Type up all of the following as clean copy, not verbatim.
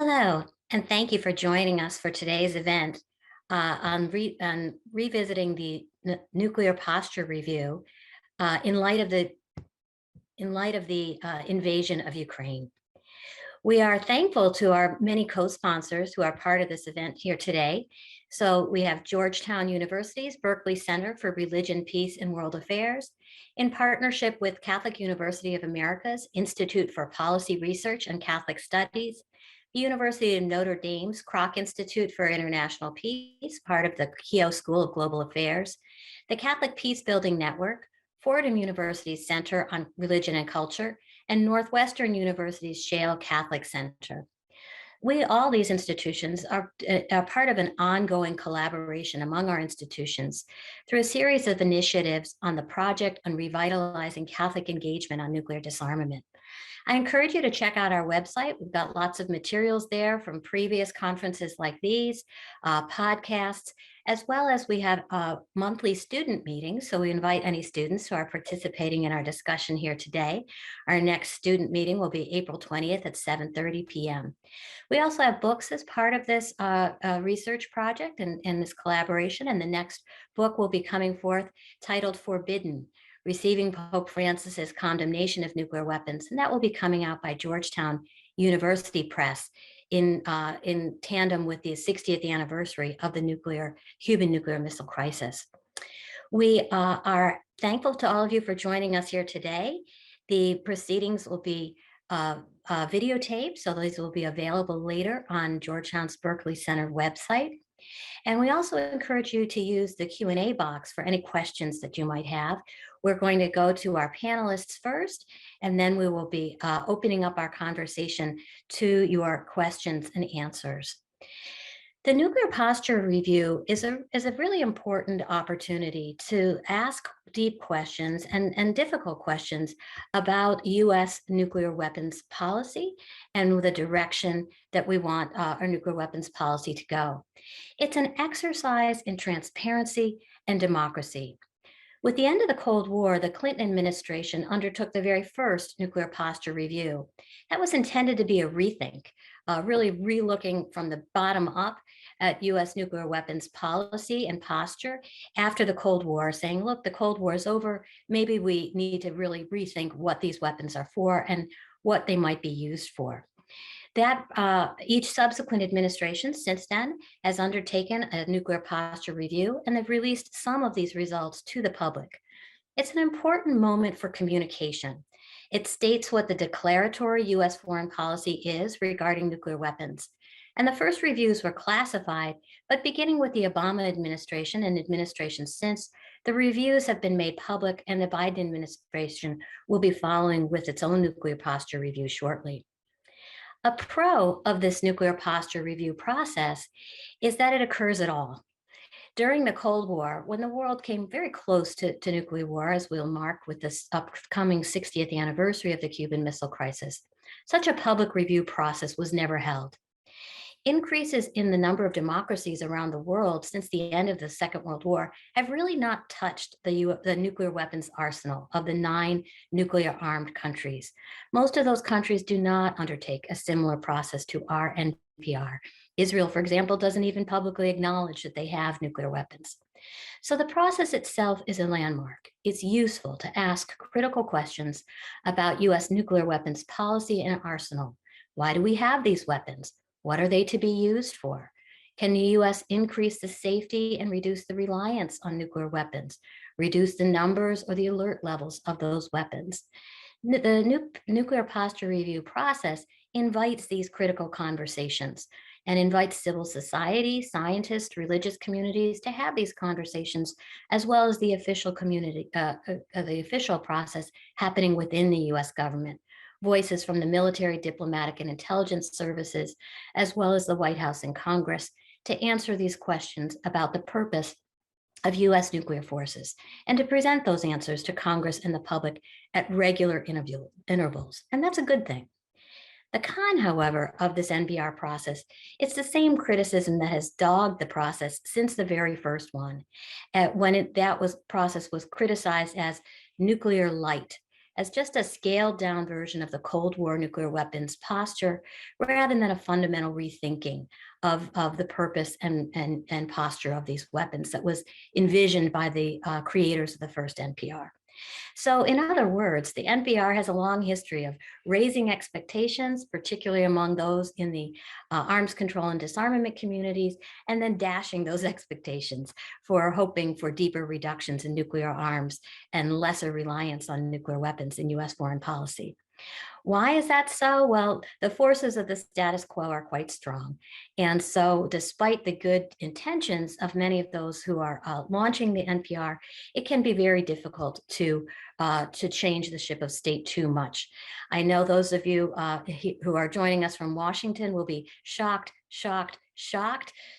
Hello, and thank you for joining us for today's event on revisiting the nuclear posture review in light of the invasion of Ukraine. We are thankful to our many co-sponsors who are part of this event here today. So we have Georgetown University's Berkley Center for Religion, Peace, and World Affairs, in partnership with Catholic University of America's Institute for Policy Research and Catholic Studies, the University of Notre Dame's Kroc Institute for International Peace, part of the Keough School of Global Affairs, the Catholic Peace Building Network, Fordham University's Center on Religion and Culture, and Northwestern University's Shale Catholic Center. All these institutions are part of an ongoing collaboration among our institutions through a series of initiatives on the project on revitalizing Catholic engagement on nuclear disarmament. I encourage you to check out our website. We've got lots of materials there from previous conferences like these, podcasts, as well as we have monthly student meetings. So we invite any students who are participating in our discussion here today. Our next student meeting will be April 20th at 7:30 p.m. We also have books as part of this research project and this collaboration. And the next book will be coming forth titled Forbidden: Receiving Pope Francis's Condemnation of Nuclear Weapons. And that will be coming out by Georgetown University Press in tandem with the 60th anniversary of the Cuban nuclear missile crisis. We are thankful to all of you for joining us here today. The proceedings will be videotaped, so these will be available later on Georgetown's Berkley Center website. And we also encourage you to use the Q&A box for any questions that you might have. We're going to go to our panelists first, and then we will be opening up our conversation to your questions and answers. The nuclear posture review is a really important opportunity to ask deep questions and difficult questions about U.S. nuclear weapons policy and the direction that we want our nuclear weapons policy to go. It's an exercise in transparency and democracy. With the end of the Cold War, the Clinton administration undertook the very first nuclear posture review. That was intended to be a rethink, really relooking from the bottom up at U.S. nuclear weapons policy and posture after the Cold War, saying, look, the Cold War is over. Maybe we need to really rethink what these weapons are for and what they might be used for. That each subsequent administration since then has undertaken a nuclear posture review, and they've released some of these results to the public. It's an important moment for communication. It states what the declaratory U.S. foreign policy is regarding nuclear weapons. And the first reviews were classified, but beginning with the Obama administration and administrations since, the reviews have been made public, and the Biden administration will be following with its own nuclear posture review shortly. A pro of this nuclear posture review process is that it occurs at all. During the Cold War, when the world came very close to nuclear war, as we'll mark with this upcoming 60th anniversary of the Cuban Missile Crisis, such a public review process was never held. Increases in the number of democracies around the world since the end of the Second World War have really not touched the nuclear weapons arsenal of the 9 nuclear-armed countries. Most of those countries do not undertake a similar process to our NPR. Israel, for example, doesn't even publicly acknowledge that they have nuclear weapons. So the process itself is a landmark. It's useful to ask critical questions about U.S. nuclear weapons policy and arsenal. Why do we have these weapons? What are they to be used for? Can the U.S. increase the safety and reduce the reliance on nuclear weapons, reduce the numbers or the alert levels of those weapons? The nuclear posture review process invites these critical conversations and invites civil society, scientists, religious communities to have these conversations, as well as the official community, the official process happening within the U.S. government. Voices from the military, diplomatic, and intelligence services, as well as the White House and Congress, to answer these questions about the purpose of U.S. nuclear forces and to present those answers to Congress and the public at regular intervals. And that's a good thing. The con, however, of this NPR process, it's the same criticism that has dogged the process since the very first one, when process was criticized as nuclear light, as just a scaled down version of the Cold War nuclear weapons posture, rather than a fundamental rethinking of the purpose and posture of these weapons that was envisioned by the creators of the first NPR. So, in other words, the NPR has a long history of raising expectations, particularly among those in the arms control and disarmament communities, and then dashing those expectations for hoping for deeper reductions in nuclear arms and lesser reliance on nuclear weapons in US foreign policy. Why is that so? Well, the forces of the status quo are quite strong. And so, despite the good intentions of many of those who are launching the NPR, it can be very difficult to change the ship of state too much. I know those of you who are joining us from Washington will be shocked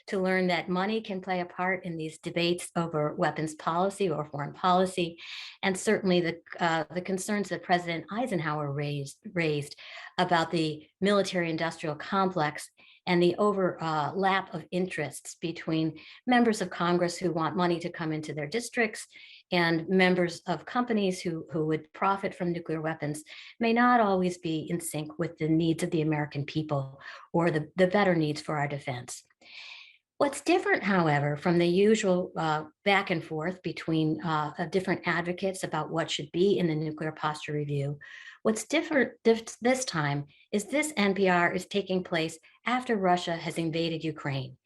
to learn that money can play a part in these debates over weapons policy or foreign policy, and certainly the concerns that President Eisenhower raised about the military-industrial complex and the overlap of interests between members of Congress who want money to come into their districts and members of companies who would profit from nuclear weapons may not always be in sync with the needs of the American people or the better needs for our defense. What's different, however, from the usual back and forth between different advocates about what should be in the nuclear posture review, what's different this time is this NPR is taking place after Russia has invaded Ukraine.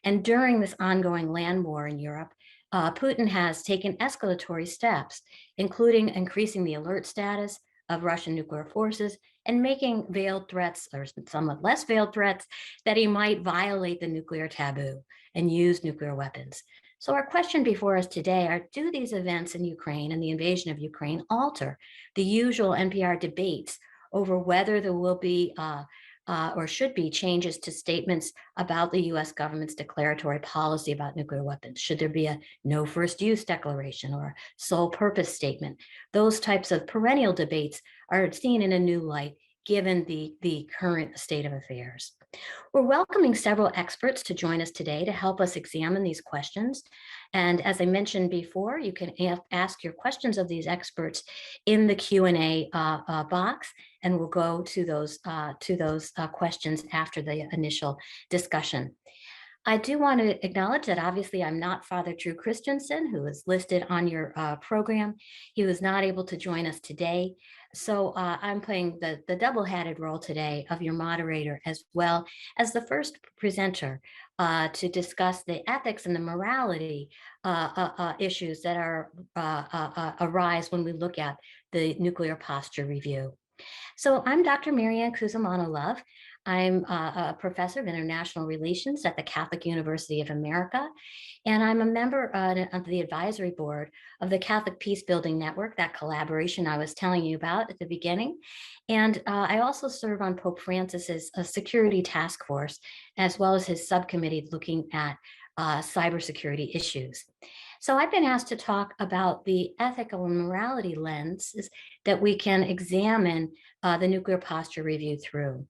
And during this ongoing land war in Europe, Putin has taken escalatory steps, including increasing the alert status of Russian nuclear forces and making veiled threats, or somewhat less veiled threats, that he might violate the nuclear taboo and use nuclear weapons. So our question before us today are, do these events in Ukraine and the invasion of Ukraine alter the usual NPR debates over whether there will be or should be changes to statements about the US government's declaratory policy about nuclear weapons? Should there be a no first use declaration or sole purpose statement? Those types of perennial debates are seen in a new light given the current state of affairs. We're welcoming several experts to join us today to help us examine these questions. And as I mentioned before, you can ask your questions of these experts in the Q&A box, and we'll go to those questions after the initial discussion. I do want to acknowledge that obviously I'm not Father Drew Christiansen, who is listed on your program. He was not able to join us today. So I'm playing the double-hatted role today of your moderator, as well as the first presenter to discuss the ethics and the morality issues that arise when we look at the nuclear posture review. So I'm Dr. Marianne Kuzamano Love. I'm a professor of international relations at the Catholic University of America, and I'm a member of the advisory board of the Catholic Peace Building Network, that collaboration I was telling you about at the beginning. And I also serve on Pope Francis's security task force, as well as his subcommittee looking at cybersecurity issues. So I've been asked to talk about the ethical and morality lenses that we can examine the nuclear posture review through.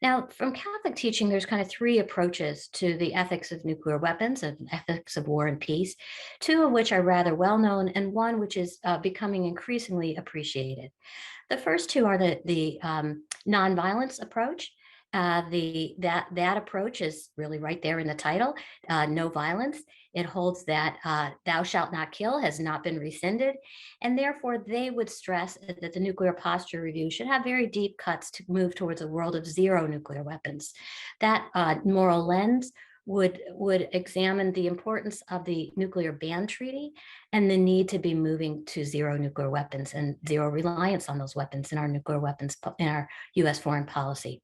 Now, from Catholic teaching, there's kind of three approaches to the ethics of nuclear weapons and ethics of war and peace, two of which are rather well known and one which is becoming increasingly appreciated. The first two are the nonviolence approach. That approach is really right there in the title, no violence. It holds that thou shalt not kill has not been rescinded, and therefore they would stress that the nuclear posture review should have very deep cuts to move towards a world of zero nuclear weapons. That moral lens would examine the importance of the nuclear ban treaty and the need to be moving to zero nuclear weapons and zero reliance on those weapons in our nuclear weapons in our US foreign policy.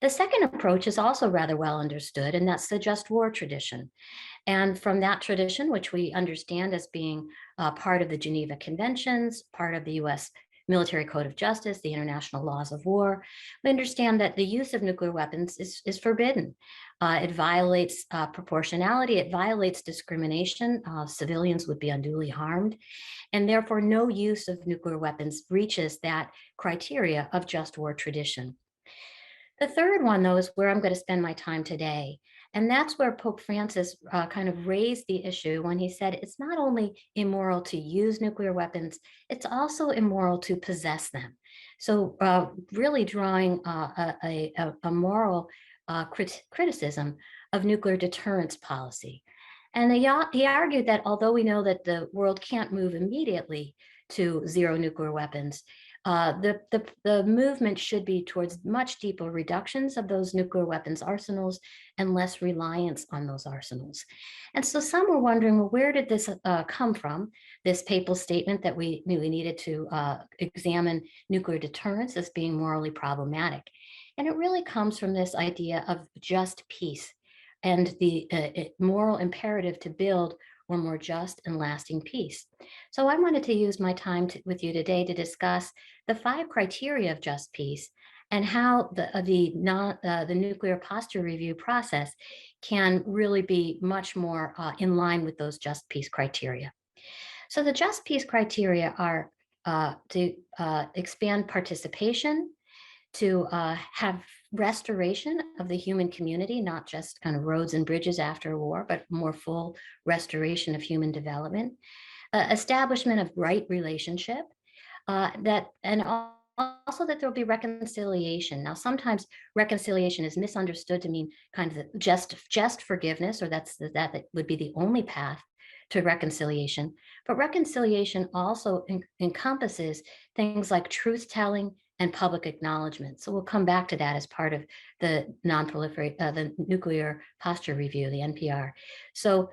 The second approach is also rather well understood, and that's the just war tradition. And from that tradition, which we understand as being part of the Geneva Conventions, part of the US Military Code of Justice, the international laws of war, we understand that the use of nuclear weapons is forbidden. It violates proportionality, it violates discrimination. Civilians would be unduly harmed, and therefore no use of nuclear weapons breaches that criteria of just war tradition. The third one, though, is where I'm going to spend my time today. And that's where Pope Francis kind of raised the issue when he said it's not only immoral to use nuclear weapons, it's also immoral to possess them. So really drawing a moral criticism of nuclear deterrence policy. And he argued that although we know that the world can't move immediately to zero nuclear weapons, the movement should be towards much deeper reductions of those nuclear weapons arsenals and less reliance on those arsenals. And so some were wondering, well, where did this come from? This papal statement that we knew we needed to examine nuclear deterrence as being morally problematic. And it really comes from this idea of just peace and the moral imperative to build a more just and lasting peace. So I wanted to use my time with you today to discuss the 5 criteria of just peace and how the nuclear posture review process can really be much more in line with those just peace criteria. So the just peace criteria are to expand participation, to have restoration of the human community, not just kind of roads and bridges after a war, but more full restoration of human development, establishment of right relationship, also that there will be reconciliation. Now, sometimes reconciliation is misunderstood to mean kind of just forgiveness, or that would be the only path to reconciliation. But reconciliation also encompasses things like truth telling and public acknowledgement. So we'll come back to that as part of the the nuclear posture review, the NPR. So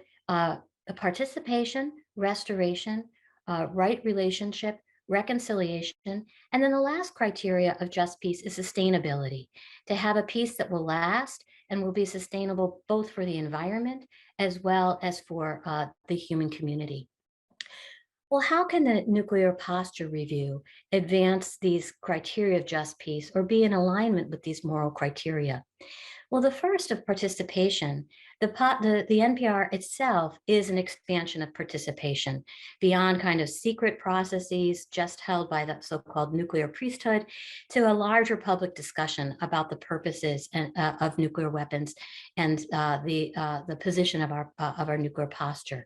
participation, restoration, right relationship, reconciliation, and then the last criteria of just peace is sustainability, to have a peace that will last and will be sustainable both for the environment as well as for the human community. Well, how can the nuclear posture review advance these criteria of just peace or be in alignment with these moral criteria? Well, the first of participation, the NPR itself is an expansion of participation beyond kind of secret processes just held by the so-called nuclear priesthood to a larger public discussion about the purposes of nuclear weapons and the position of our nuclear posture.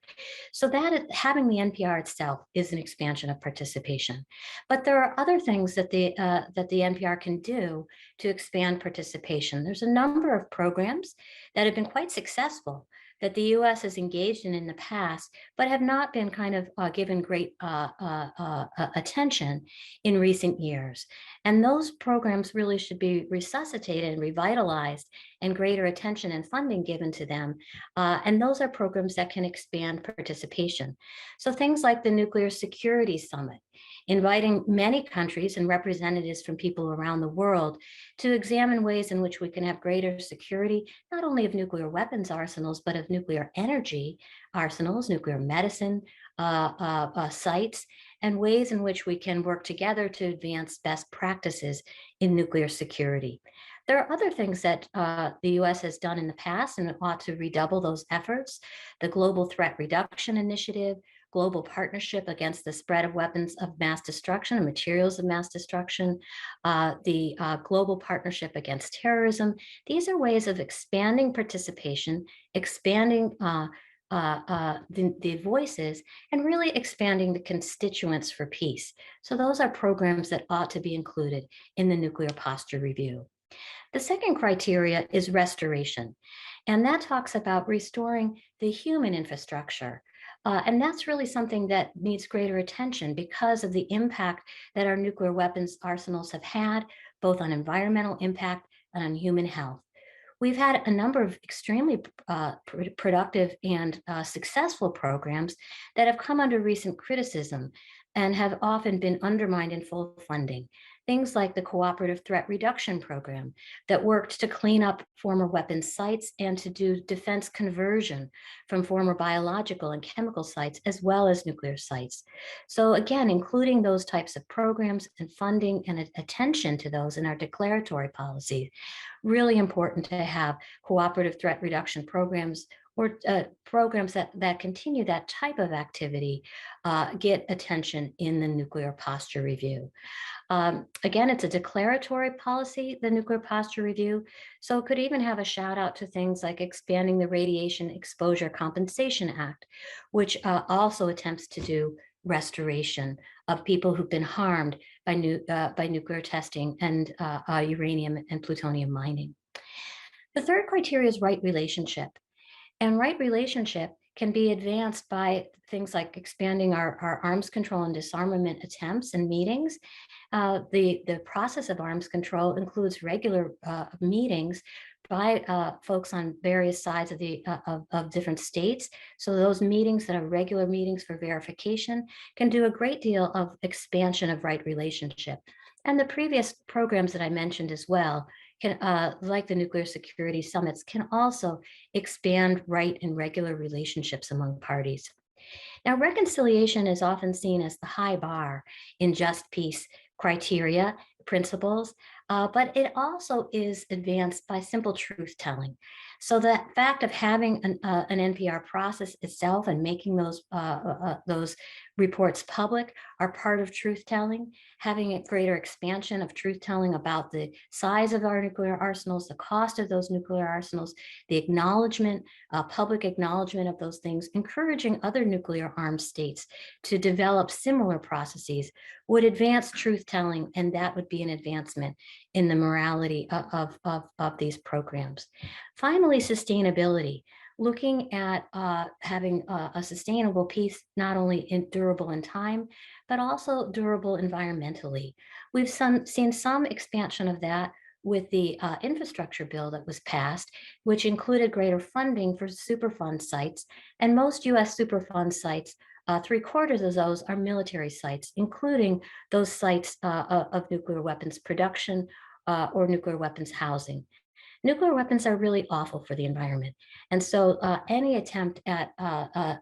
So that having the NPR itself is an expansion of participation. But there are other things that the NPR can do to expand participation. There's a number of programs that have been quite successful that the U.S. has engaged in the past, but have not been kind of given great attention in recent years. And those programs really should be resuscitated and revitalized and greater attention and funding given to them. And those are programs that can expand participation. So things like the Nuclear Security Summit, inviting many countries and representatives from people around the world to examine ways in which we can have greater security, not only of nuclear weapons arsenals, but of nuclear energy arsenals, nuclear medicine sites, and ways in which we can work together to advance best practices in nuclear security. There are other things that the U.S. has done in the past and ought to redouble those efforts. The Global Threat Reduction Initiative, Global Partnership Against the Spread of Weapons of Mass Destruction and Materials of Mass Destruction, the Global Partnership Against Terrorism. These are ways of expanding participation, expanding the voices, and really expanding the constituents for peace. So those are programs that ought to be included in the nuclear posture review. The second criteria is restoration, and that talks about restoring the human infrastructure. And that's really something that needs greater attention because of the impact that our nuclear weapons arsenals have had, both on environmental impact and on human health. We've had a number of extremely productive and successful programs that have come under recent criticism and have often been undermined in full funding. Things like the Cooperative Threat Reduction Program that worked to clean up former weapons sites and to do defense conversion from former biological and chemical sites, as well as nuclear sites. So again, including those types of programs and funding and attention to those in our declaratory policy, really important to have cooperative threat reduction programs or programs that continue that type of activity get attention in the nuclear posture review. Again, it's a declaratory policy, the nuclear posture review, so it could even have a shout out to things like expanding the Radiation Exposure Compensation Act, which also attempts to do restoration of people who've been harmed by nuclear testing and uranium and plutonium mining. The third criteria is right relationship. And right relationship can be advanced by things like expanding our arms control and disarmament attempts and meetings. The process of arms control includes regular meetings by folks on various sides of the of different states. So those meetings that are regular meetings for verification can do a great deal of expansion of right relationship. And the previous programs that I mentioned as well can, like the nuclear security summits, can also expand right and regular relationships among parties. Now, reconciliation is often seen as the high bar in just peace criteria, principles, but it also is advanced by simple truth telling. So the fact of having an NPR process itself and making those reports public are part of truth telling, having a greater expansion of truth telling about the size of our nuclear arsenals, the cost of those nuclear arsenals, the acknowledgement, public acknowledgement of those things, encouraging other nuclear armed states to develop similar processes would advance truth telling, and that would be an advancement in the morality of these programs. Finally, sustainability. Looking at having a sustainable peace, not only durable in time, but also durable environmentally. We've seen some expansion of that with the infrastructure bill that was passed, which included greater funding for Superfund sites. And most US Superfund sites, 3/4 of those are military sites, including those sites of nuclear weapons production or nuclear weapons housing. Nuclear weapons are really awful for the environment. And so any attempt at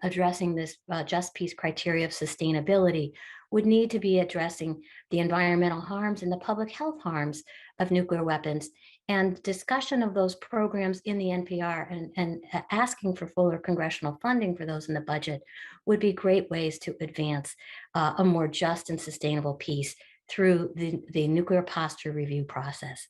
addressing this just peace criteria of sustainability would need to be addressing the environmental harms and the public health harms of nuclear weapons, and discussion of those programs in the NPR and asking for fuller congressional funding for those in the budget would be great ways to advance a more just and sustainable peace through the nuclear posture review process.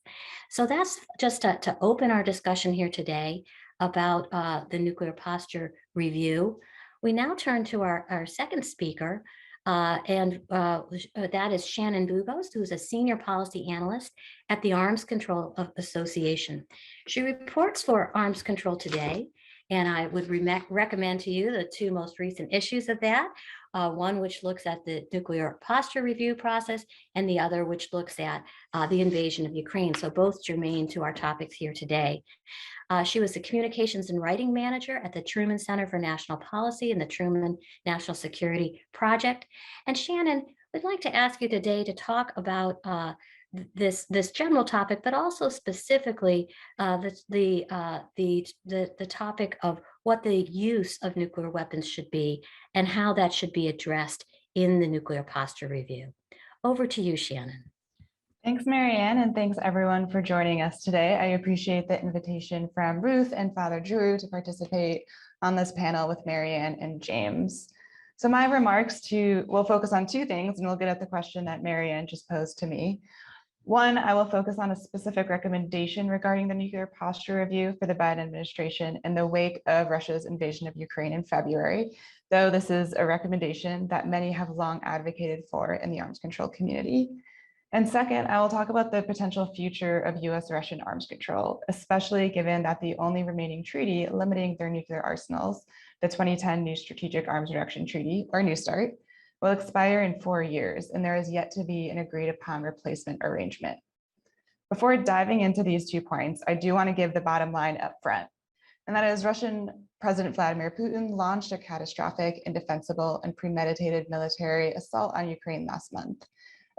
So that's just to open our discussion here today about the nuclear posture review. We now turn to our second speaker, and that is Shannon Bugos, who's a senior policy analyst at the Arms Control Association. She reports for Arms Control Today, and I would recommend to you the two most recent issues of that. One which looks at the nuclear posture review process, and the other which looks at the invasion of Ukraine. So both germane to our topics here today. She was the communications and writing manager at the Truman Center for National Policy and the Truman National Security Project. And Shannon, we'd like to ask you today to talk about this general topic, but also specifically the topic of what the use of nuclear weapons should be and how that should be addressed in the nuclear posture review. Over to you, Shannon. Thanks, Marianne, and thanks everyone for joining us today. I appreciate the invitation from Ruth and Father Drew to participate on this panel with Marianne and James. So my remarks will focus on two things, and we'll get at the question that Marianne just posed to me. One, I will focus on a specific recommendation regarding the nuclear posture review for the Biden administration in the wake of Russia's invasion of Ukraine in February, though this is a recommendation that many have long advocated for in the arms control community. And second, I will talk about the potential future of US-Russian arms control, especially given that the only remaining treaty limiting their nuclear arsenals, the 2010 New Strategic Arms Reduction Treaty, or New START, will expire in 4 years, and there is yet to be an agreed upon replacement arrangement. Before diving into these 2 points, I do want to give the bottom line up front, and that is Russian President Vladimir Putin launched a catastrophic, indefensible, and premeditated military assault on Ukraine last month.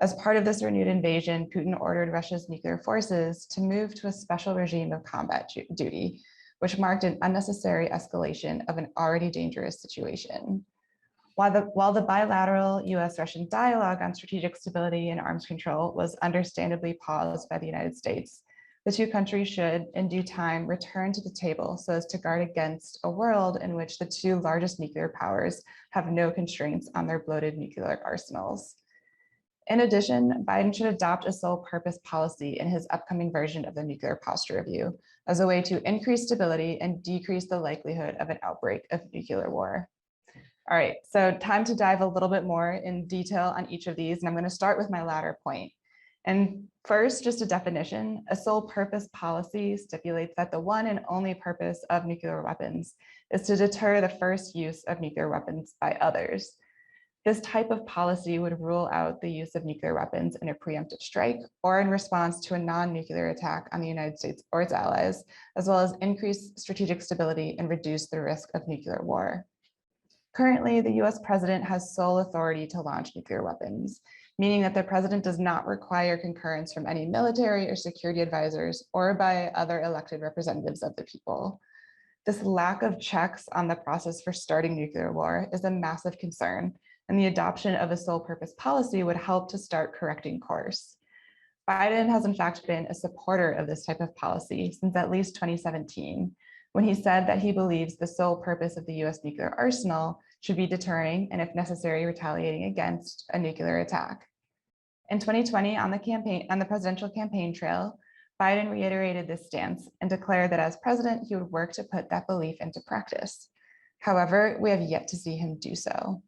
As part of this renewed invasion, Putin ordered Russia's nuclear forces to move to a special regime of combat duty, which marked an unnecessary escalation of an already dangerous situation. While the bilateral US-Russian dialogue on strategic stability and arms control was understandably paused by the United States, the two countries should, in due time, return to the table so as to guard against a world in which the two largest nuclear powers have no constraints on their bloated nuclear arsenals. In addition, Biden should adopt a sole purpose policy in his upcoming version of the Nuclear Posture Review as a way to increase stability and decrease the likelihood of an outbreak of nuclear war. All right, so time to dive a little bit more in detail on each of these, and I'm going to start with my latter point. And first, just a definition, a sole purpose policy stipulates that the one and only purpose of nuclear weapons is to deter the first use of nuclear weapons by others. This type of policy would rule out the use of nuclear weapons in a preemptive strike or in response to a non-nuclear attack on the United States or its allies, as well as increase strategic stability and reduce the risk of nuclear war. Currently, the US president has sole authority to launch nuclear weapons, meaning that the president does not require concurrence from any military or security advisors or by other elected representatives of the people. This lack of checks on the process for starting nuclear war is a massive concern, and the adoption of a sole purpose policy would help to start correcting course. Biden has in fact been a supporter of this type of policy since at least 2017, when he said that he believes the sole purpose of the US nuclear arsenal should be deterring and, if necessary, retaliating against a nuclear attack. In 2020, on the presidential campaign trail, Biden reiterated this stance and declared that as president, he would work to put that belief into practice. However, we have yet to see him do so.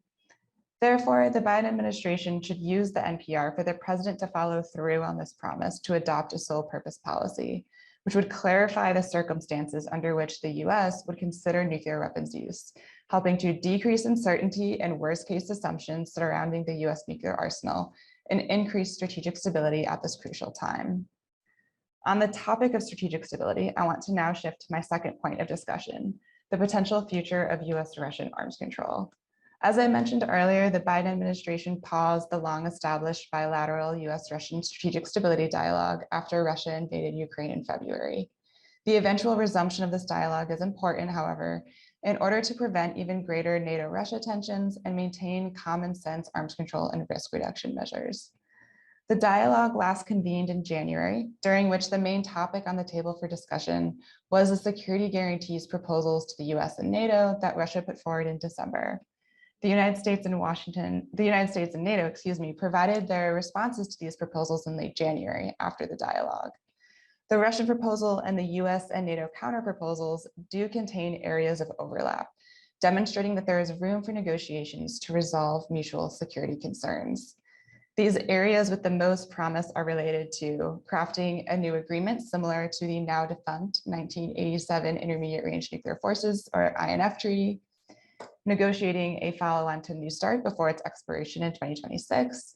Therefore, the Biden administration should use the NPR for the president to follow through on this promise to adopt a sole purpose policy, which would clarify the circumstances under which the US would consider nuclear weapons use, helping to decrease uncertainty and worst case assumptions surrounding the US nuclear arsenal and increase strategic stability at this crucial time. On the topic of strategic stability, I want to now shift to my second point of discussion, the potential future of US-Russian arms control. As I mentioned earlier, the Biden administration paused the long-established bilateral US-Russian strategic stability dialogue after Russia invaded Ukraine in February. The eventual resumption of this dialogue is important, however, in order to prevent even greater NATO-Russia tensions and maintain common sense arms control and risk reduction measures. The dialogue last convened in January, during which the main topic on the table for discussion was the security guarantees proposals to the US and NATO that Russia put forward in December. The United States and NATO, provided their responses to these proposals in late January after the dialogue. The Russian proposal and the US and NATO counterproposals do contain areas of overlap, demonstrating that there is room for negotiations to resolve mutual security concerns. These areas with the most promise are related to crafting a new agreement similar to the now defunct 1987 Intermediate Range Nuclear Forces, or INF Treaty, negotiating a follow-on to New START before its expiration in 2026,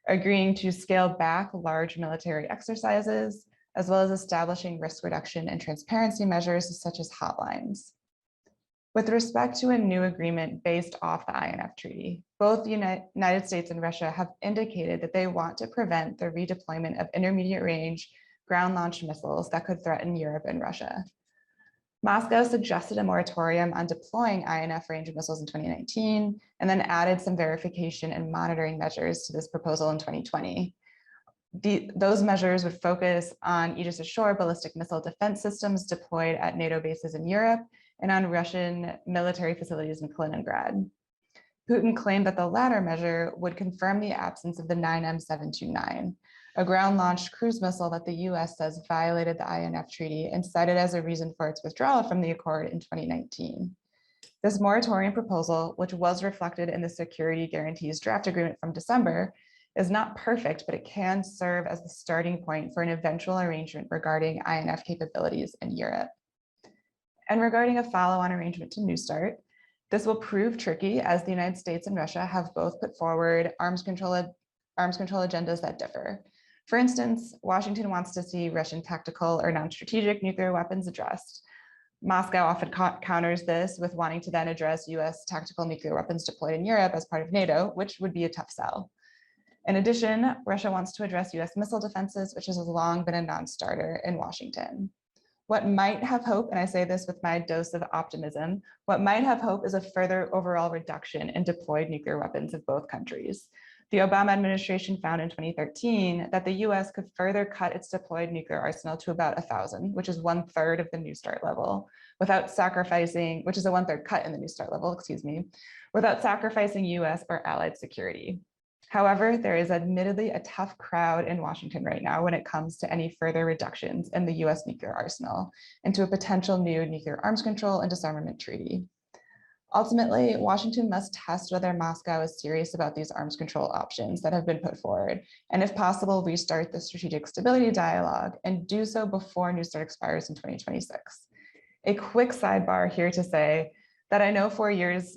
agreeing to scale back large military exercises, as well as establishing risk reduction and transparency measures such as hotlines. With respect to a new agreement based off the INF Treaty, both the United States and Russia have indicated that they want to prevent the redeployment of intermediate range ground-launched missiles that could threaten Europe and Russia. Moscow suggested a moratorium on deploying INF range missiles in 2019, and then added some verification and monitoring measures to this proposal in 2020. Those measures would focus on Aegis Ashore ballistic missile defense systems deployed at NATO bases in Europe and on Russian military facilities in Kaliningrad. Putin claimed that the latter measure would confirm the absence of the 9M729, a ground-launched cruise missile that the US says violated the INF Treaty and cited as a reason for its withdrawal from the accord in 2019. This moratorium proposal, which was reflected in the security guarantees draft agreement from December, is not perfect, but it can serve as the starting point for an eventual arrangement regarding INF capabilities in Europe. And regarding a follow-on arrangement to New START, this will prove tricky as the United States and Russia have both put forward arms control agendas that differ. For instance, Washington wants to see Russian tactical or non-strategic nuclear weapons addressed. Moscow often counters this with wanting to then address US tactical nuclear weapons deployed in Europe as part of NATO, which would be a tough sell. In addition, Russia wants to address US missile defenses, which has long been a non-starter in Washington. What might have hope, and I say this with my dose of optimism, what might have hope is a further overall reduction in deployed nuclear weapons of both countries. The Obama administration found in 2013 that the US could further cut its deployed nuclear arsenal to about 1,000, which is 1/3 of the New START level, without sacrificing, which is a 1/3 cut in the New START level, excuse me, without sacrificing US or allied security. However, there is admittedly a tough crowd in Washington right now when it comes to any further reductions in the US nuclear arsenal into a potential new nuclear arms control and disarmament treaty. Ultimately, Washington must test whether Moscow is serious about these arms control options that have been put forward, and if possible, restart the strategic stability dialogue and do so before New START expires in 2026. A quick sidebar here to say that I know 4 years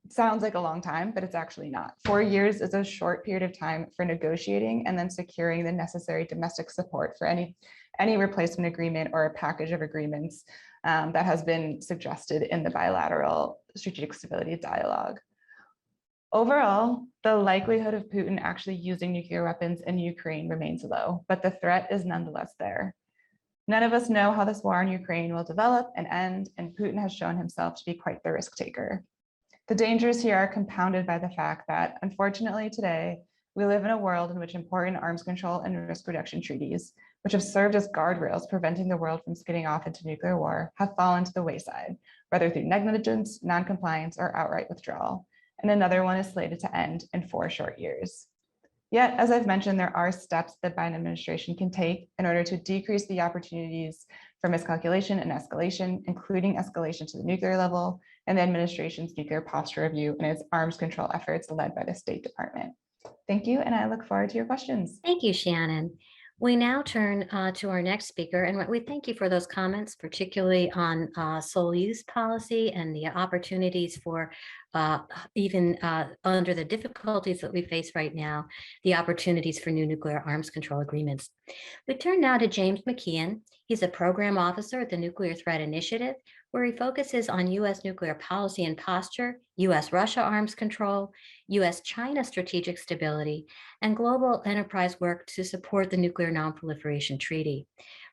sounds like a long time, but it's actually not. 4 years is a short period of time for negotiating and then securing the necessary domestic support for any replacement agreement or a package of agreements that has been suggested in the bilateral strategic stability dialogue. Overall, the likelihood of Putin actually using nuclear weapons in Ukraine remains low, but the threat is nonetheless there. None of us know how this war in Ukraine will develop and end, and Putin has shown himself to be quite the risk taker. The dangers here are compounded by the fact that, unfortunately today, we live in a world in which important arms control and risk reduction treaties, which have served as guardrails preventing the world from skidding off into nuclear war, have fallen to the wayside, whether through negligence, noncompliance, or outright withdrawal. And another one is slated to end in 4 short years. Yet, as I've mentioned, there are steps the Biden administration can take in order to decrease the opportunities for miscalculation and escalation, including escalation to the nuclear level, and the administration's nuclear posture review and its arms control efforts led by the State Department. Thank you, and I look forward to your questions. Thank you, Shannon. We now turn to our next speaker, and we thank you for those comments, particularly on sole use policy and the opportunities for even under the difficulties that we face right now, the opportunities for new nuclear arms control agreements. We turn now to James McKeon. He's a program officer at the Nuclear Threat Initiative, where he focuses on U.S. nuclear policy and posture, U.S.-Russia arms control, U.S.-China strategic stability, and global enterprise work to support the Nuclear Nonproliferation Treaty.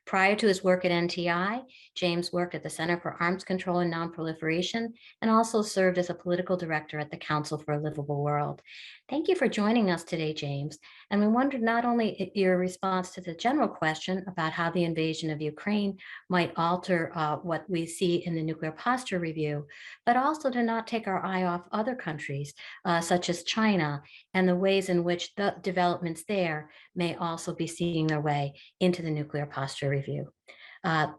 Prior to his work at NTI, James worked at the Center for Arms Control and Nonproliferation and also served as a political director at the Council for a Livable World. Thank you for joining us today, James. And we wondered not only your response to the general question about how the invasion of Ukraine might alter what we see in the nuclear posture review, but also to not take our eye off other countries, such as China, and the ways in which the developments there may also be seeing their way into the nuclear posture review.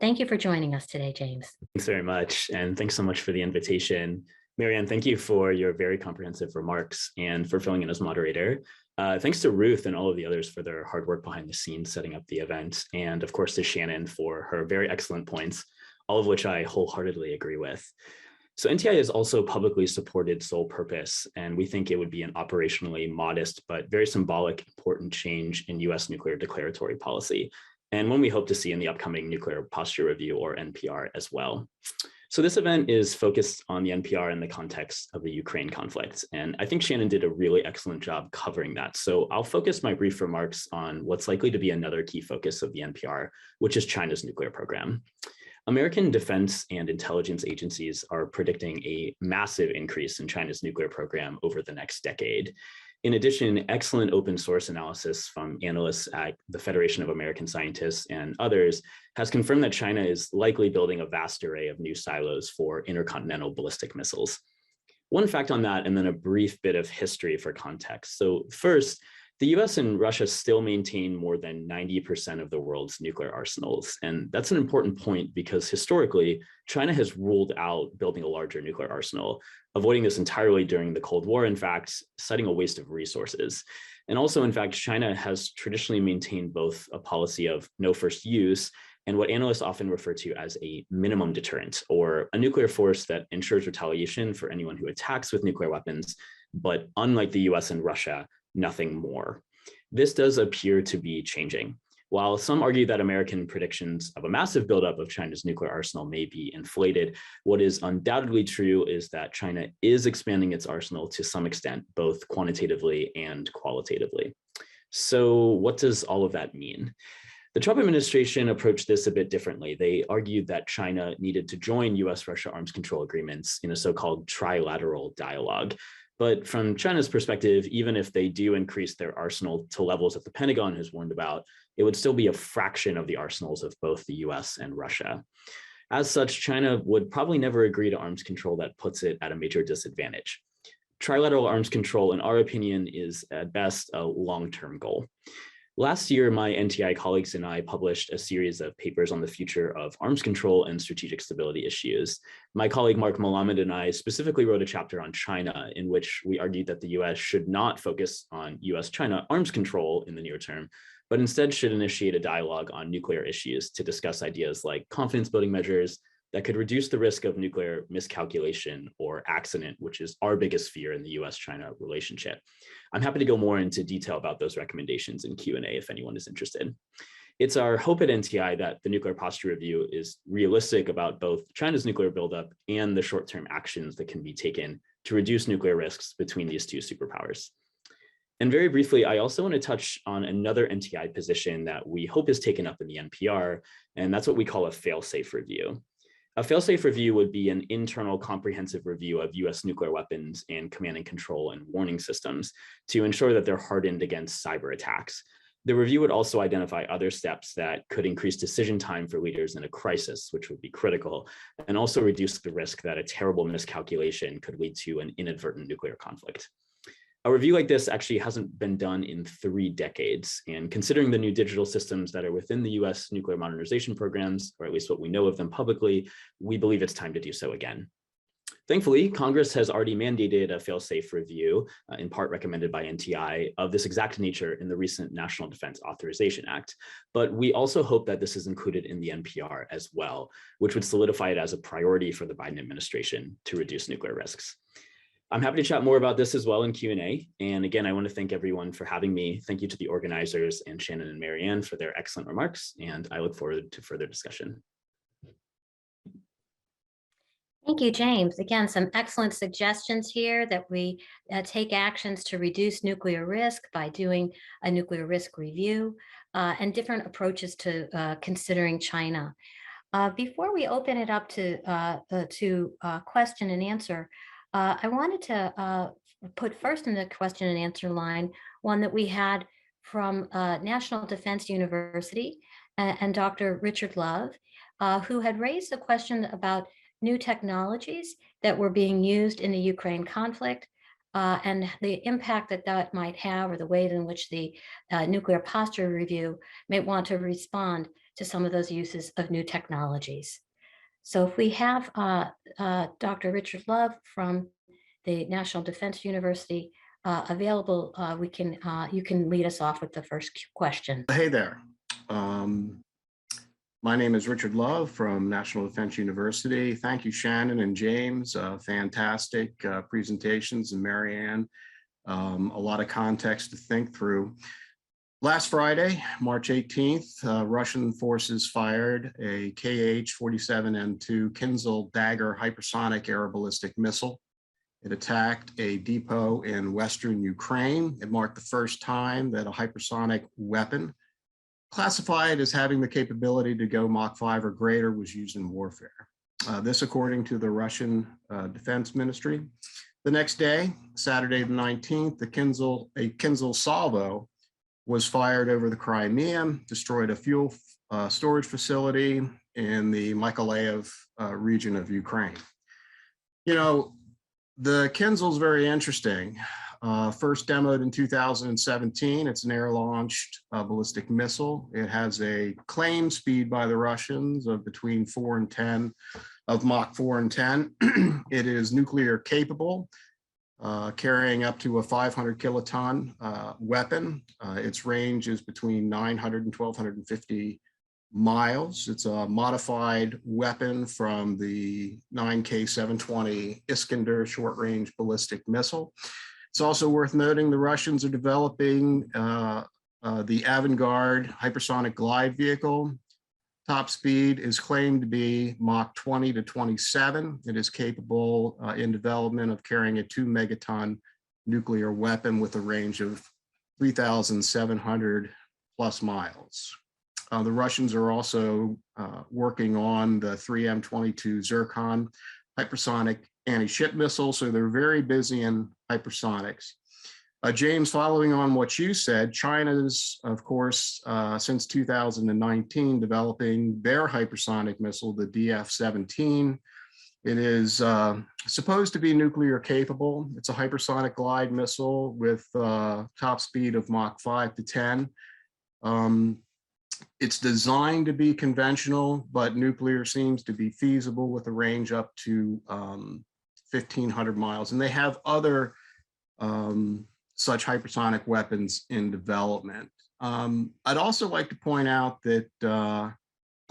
Thank you for joining us today, James. Thanks very much. And thanks so much for the invitation. Marianne, thank you for your very comprehensive remarks and for filling in as moderator. Thanks to Ruth and all of the others for their hard work behind the scenes setting up the event. And of course to Shannon for her very excellent points, all of which I wholeheartedly agree with. So NTI has also publicly supported SoulPurpose, and we think it would be an operationally modest but very symbolic, important change in US nuclear declaratory policy, and one we hope to see in the upcoming Nuclear Posture Review, or NPR, as well. So this event is focused on the NPR in the context of the Ukraine conflict, and I think Shannon did a really excellent job covering that. So I'll focus my brief remarks on what's likely to be another key focus of the NPR, which is China's nuclear program. American defense and intelligence agencies are predicting a massive increase in China's nuclear program over the next decade. In addition, excellent open source analysis from analysts at the Federation of American Scientists and others has confirmed that China is likely building a vast array of new silos for intercontinental ballistic missiles. One fact on that, and then a brief bit of history for context. So first, the US and Russia still maintain more than 90% of the world's nuclear arsenals. And that's an important point because historically, China has ruled out building a larger nuclear arsenal, avoiding this entirely during the Cold War, in fact, citing a waste of resources. And also, in fact, China has traditionally maintained both a policy of no first use and what analysts often refer to as a minimum deterrent, or a nuclear force that ensures retaliation for anyone who attacks with nuclear weapons, but unlike the US and Russia, nothing more. This does appear to be changing. While some argue that American predictions of a massive buildup of China's nuclear arsenal may be inflated, what is undoubtedly true is that China is expanding its arsenal to some extent, both quantitatively and qualitatively. So what does all of that mean? The Trump administration approached this a bit differently. They argued that China needed to join US-Russia arms control agreements in a so-called trilateral dialogue. But from China's perspective, even if they do increase their arsenal to levels that the Pentagon has warned about, it would still be a fraction of the arsenals of both the US and Russia. As such, China would probably never agree to arms control that puts it at a major disadvantage. Trilateral arms control, in our opinion, is at best a long-term goal. Last year, my NTI colleagues and I published a series of papers on the future of arms control and strategic stability issues. My colleague Mark Melamed and I specifically wrote a chapter on China in which we argued that the US should not focus on US-China arms control in the near term, but instead should initiate a dialogue on nuclear issues to discuss ideas like confidence building measures that could reduce the risk of nuclear miscalculation or accident, which is our biggest fear in the US-China relationship. I'm happy to go more into detail about those recommendations in Q&A if anyone is interested. It's our hope at NTI that the Nuclear Posture Review is realistic about both China's nuclear buildup and the short-term actions that can be taken to reduce nuclear risks between these two superpowers. And very briefly, I also want to touch on another NTI position that we hope is taken up in the NPR, and that's what we call a fail-safe review. A fail-safe review would be an internal comprehensive review of US nuclear weapons and command and control and warning systems to ensure that they're hardened against cyber attacks. The review would also identify other steps that could increase decision time for leaders in a crisis, which would be critical, and also reduce the risk that a terrible miscalculation could lead to an inadvertent nuclear conflict. A review like this actually hasn't been done in 3 decades, and considering the new digital systems that are within the US nuclear modernization programs, or at least what we know of them publicly, we believe it's time to do so again. Thankfully, Congress has already mandated a fail-safe review, in part recommended by NTI, of this exact nature in the recent National Defense Authorization Act. But we also hope that this is included in the NPR as well, which would solidify it as a priority for the Biden administration to reduce nuclear risks. I'm happy to chat more about this as well in Q&A. And again, I want to thank everyone for having me. Thank you to the organizers and Shannon and Marianne for their excellent remarks. And I look forward to further discussion. Thank you, James. Again, some excellent suggestions here that we take actions to reduce nuclear risk by doing a nuclear risk review and different approaches to considering China. Before we open it up to question and answer, I wanted to put first in the question and answer line one that we had from National Defense University and Dr. Richard Love, who had raised a question about new technologies that were being used in the Ukraine conflict and the impact that that might have, or the way in which the Nuclear Posture Review may want to respond to some of those uses of new technologies. So if we have Dr. Richard Love from the National Defense University available, you can lead us off with the first question. Hey there. My name is Richard Love from National Defense University. Thank you, Shannon and James. Fantastic presentations, and Marianne. A lot of context to think through. Last Friday, March 18th, Russian forces fired a Kh-47M2 Kinzhal Dagger hypersonic air ballistic missile. It attacked a depot in Western Ukraine. It marked the first time that a hypersonic weapon classified as having the capability to go Mach 5 or greater was used in warfare. This according to the Russian Defense Ministry. The next day, Saturday the 19th, a Kinzhal salvo was fired over the Crimea, destroyed a fuel storage facility in the Mykolaiv region of Ukraine. You know, the Kinzhal is very interesting. First demoed in 2017, it's an air-launched ballistic missile. It has a claim speed by the Russians of between 4 and 10, of Mach 4 and 10. It is nuclear capable, carrying up to a 500 kiloton weapon. Its range is between 900 and 1,250 miles. It's a modified weapon from the 9K-720 Iskander short-range ballistic missile. It's also worth noting the Russians are developing the Avangard hypersonic glide vehicle. Top speed is claimed to be Mach 20 to 27. It is capable in development of carrying a 2 megaton nuclear weapon with a range of 3,700 plus miles. The Russians are also working on the 3M22 Zircon hypersonic anti-ship missile, so they're very busy in hypersonics. James, following on what you said, China's, of course, since 2019, developing their hypersonic missile, the DF-17. It is supposed to be nuclear capable. It's a hypersonic glide missile with top speed of Mach 5 to 10. It's designed to be conventional, but nuclear seems to be feasible with a range up to 1,500 miles. And they have other such hypersonic weapons in development. I'd also like to point out that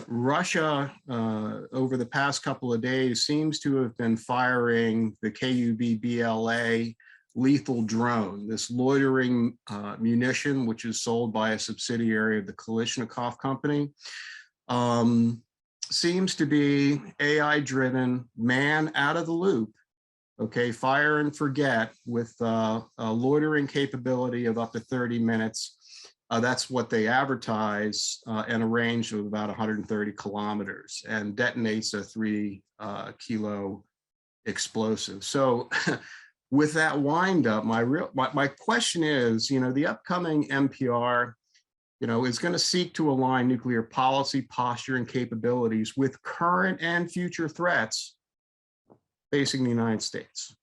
Russia, over the past couple of days, seems to have been firing the KUB-BLA lethal drone, this loitering munition, which is sold by a subsidiary of the Kalashnikov company. Seems to be AI-driven, man out of the loop. Okay, fire and forget with a loitering capability of up to 30 minutes. That's what they advertise, and a range of about 130 kilometers, and detonates a 3-kilo explosive. So with that wind up, my question is, the upcoming NPR, is going to seek to align nuclear policy, posture, and capabilities with current and future threats facing the United States.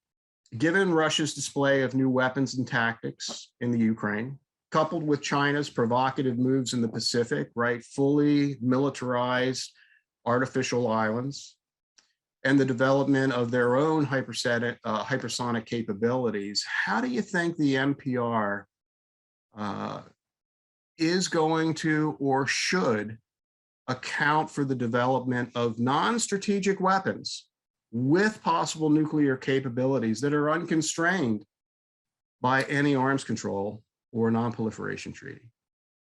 Given Russia's display of new weapons and tactics in the Ukraine, coupled with China's provocative moves in the Pacific, right, fully militarized artificial islands, and the development of their own hypersonic capabilities, how do you think the NPR is going to or should account for the development of non-strategic weapons with possible nuclear capabilities that are unconstrained by any arms control or non-proliferation treaty?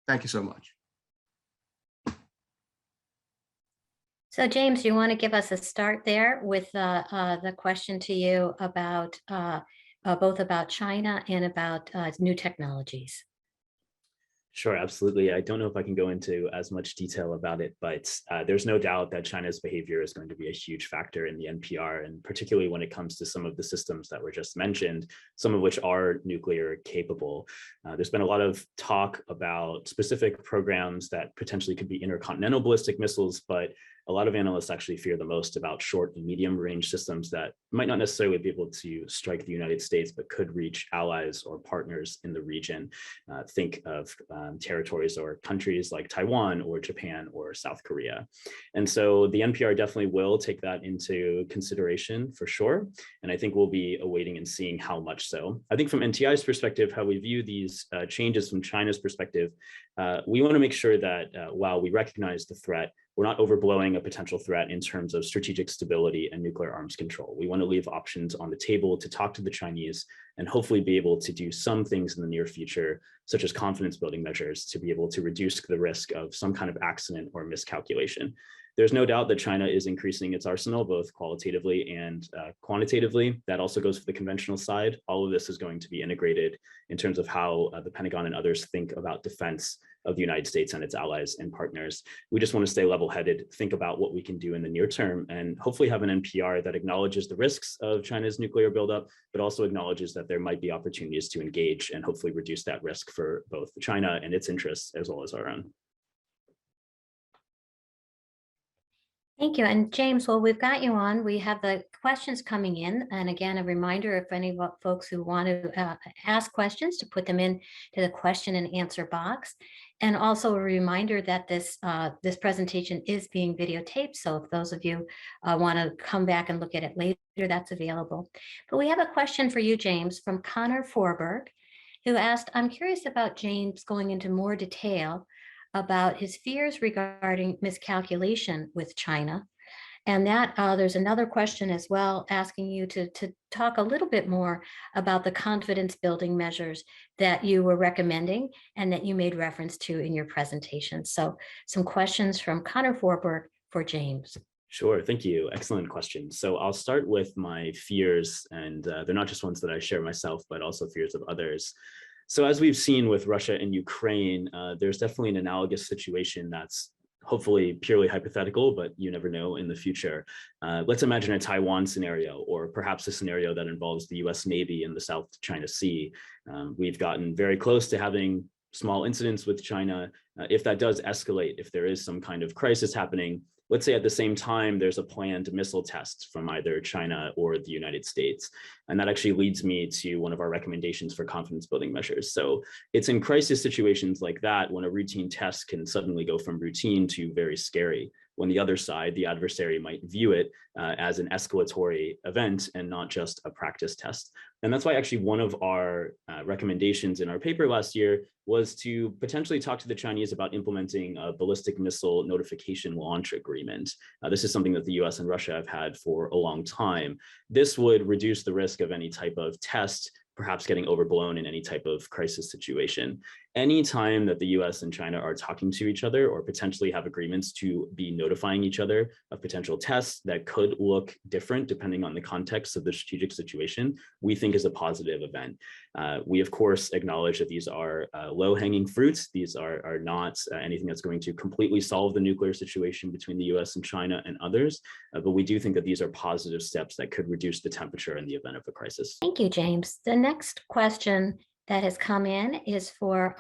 Thank you so much. So James, you want to give us a start there with the question to you about both about China and about new technologies? Sure, absolutely. I don't know if I can go into as much detail about it, but there's no doubt that China's behavior is going to be a huge factor in the NPR, and particularly when it comes to some of the systems that were just mentioned, some of which are nuclear capable. There's been a lot of talk about specific programs that potentially could be intercontinental ballistic missiles, but a lot of analysts actually fear the most about short and medium range systems that might not necessarily be able to strike the United States, but could reach allies or partners in the region. Think of territories or countries like Taiwan or Japan or South Korea. And so the NPR definitely will take that into consideration for sure. And I think we'll be awaiting and seeing how much so. I think from NTI's perspective, how we view these changes from China's perspective, we want to make sure that while we recognize the threat, we're not overblowing a potential threat in terms of strategic stability and nuclear arms control. We want to leave options on the table to talk to the Chinese and hopefully be able to do some things in the near future, such as confidence building measures, to be able to reduce the risk of some kind of accident or miscalculation. There's no doubt that China is increasing its arsenal, both qualitatively and quantitatively. That also goes for the conventional side. All of this is going to be integrated in terms of how the Pentagon and others think about defense of the United States and its allies and partners. We just want to stay level-headed, think about what we can do in the near term, and hopefully have an NPR that acknowledges the risks of China's nuclear buildup, but also acknowledges that there might be opportunities to engage and hopefully reduce that risk for both China and its interests as well as our own. Thank you. And James, well, we've got you on. We have the questions coming in. And again, a reminder, if any folks who want to ask questions, to put them in to the question and answer box. And also a reminder that this presentation is being videotaped. So if those of you want to come back and look at it later, that's available. But we have a question for you, James, from Connor Forberg, who asked, I'm curious about James going into more detail about his fears regarding miscalculation with China. And that there's another question as well, asking you to talk a little bit more about the confidence building measures that you were recommending and that you made reference to in your presentation. So some questions from Connor Forberg for James. Sure, thank you. Excellent question. So I'll start with my fears, and they're not just ones that I share myself, but also fears of others. So as we've seen with Russia and Ukraine, there's definitely an analogous situation that's hopefully purely hypothetical, but you never know in the future. Let's imagine a Taiwan scenario, or perhaps a scenario that involves the US Navy in the South China Sea. We've gotten very close to having small incidents with China. If that does escalate, if there is some kind of crisis happening, let's say at the same time, there's a planned missile test from either China or the United States. And that actually leads me to one of our recommendations for confidence building measures. So it's in crisis situations like that when a routine test can suddenly go from routine to very scary, when the other side, the adversary, might view it as an escalatory event and not just a practice test. And that's why actually one of our recommendations in our paper last year was to potentially talk to the Chinese about implementing a ballistic missile notification launch agreement. This is something that the US and Russia have had for a long time. This would reduce the risk of any type of test perhaps getting overblown in any type of crisis situation. Anytime that the US and China are talking to each other or potentially have agreements to be notifying each other of potential tests that could look different depending on the context of the strategic situation, we think is a positive event. We, of course, acknowledge that these are low-hanging fruits. These are not anything that's going to completely solve the nuclear situation between the US and China and others, but we do think that these are positive steps that could reduce the temperature in the event of a crisis. Thank you, James. The next question that has come in is for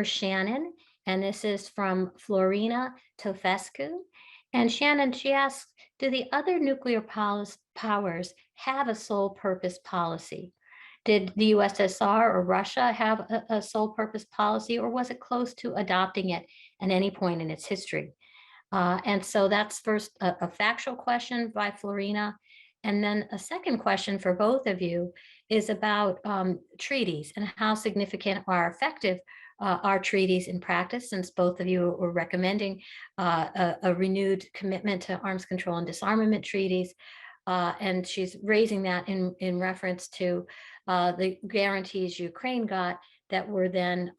Shannon, and this is from Florina Tofescu. And Shannon, she asks, do the other nuclear powers have a sole purpose policy? Did the USSR or Russia have a sole purpose policy, or was it close to adopting it at any point in its history? And so that's first a factual question by Florina. And then a second question for both of you is about treaties and how significant or effective are treaties in practice, since both of you were recommending a renewed commitment to arms control and disarmament treaties. And she's raising that in reference to the guarantees Ukraine got that were then